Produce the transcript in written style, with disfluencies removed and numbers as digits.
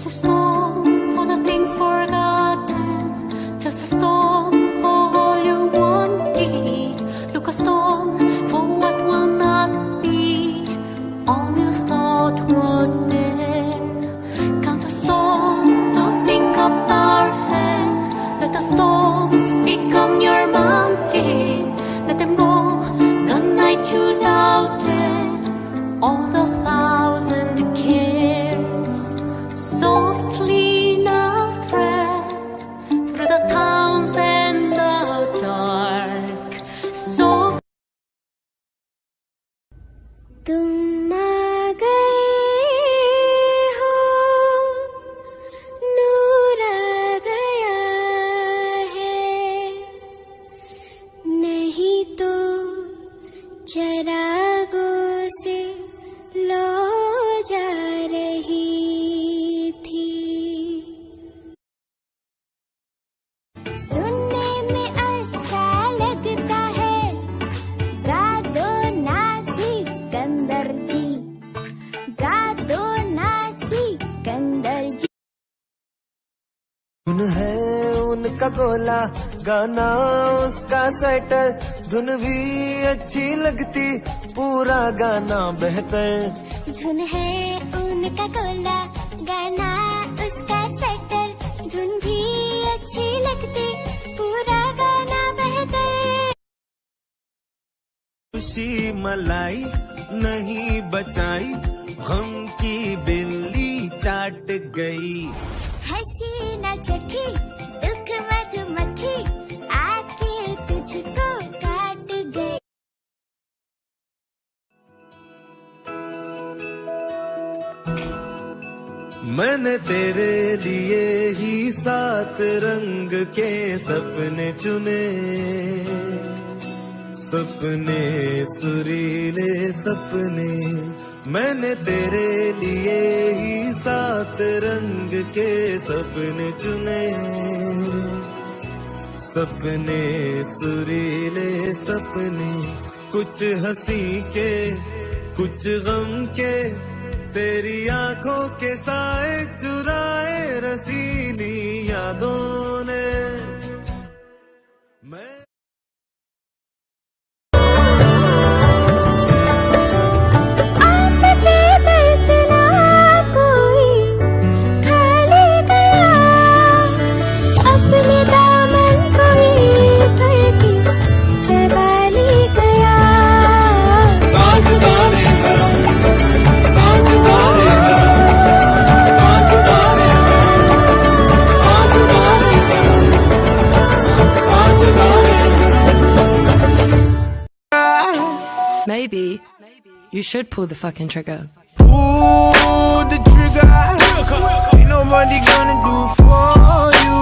Just a stone for the things forgotten, just a stone for all you wanted. Look, a stone for what will not be, all you thought was there. Count the stones, don't think up our head. Let the stones become your mountain. Let them go the night you doubted all the thousand cares. Softly a thread through the towns and the dark. Soft. तुम आ गए हो, नूर आ गया है, नहीं तो चरागों से लो जा रही थी। सुनने में अच्छा लगता है, गा दो ना सिकंदर जी, गा दो ना सिकंदर जी। धुन है उनका गोला, गाना उसका सेटल, धुन भी अच्छी लगती, पूरा गाना बेहतर। धुन है उनका गोला, गाना उसका सेटल, धुन भी अच्छी लगती, पूरा गाना बेहतर। खुशी मलाई नहीं बचाई, गम की बिल्ली चाट गई। हंसी न चखी, दुख मधुमक्खी आके तुझको काट गई। मैंने तेरे लिए ही 7 रंग के सपने चुने, सपने सुरीले सपने। मैंने तेरे लिए ही 7 रंग के सपने चुने, सपने सुरीले सपने। कुछ हंसी के कुछ गम के, तेरी आंखों के साए चुराए रसीली यादों ने। मैं Maybe you should pull the fucking trigger. Pull the trigger. Ain't nobody gonna do for you.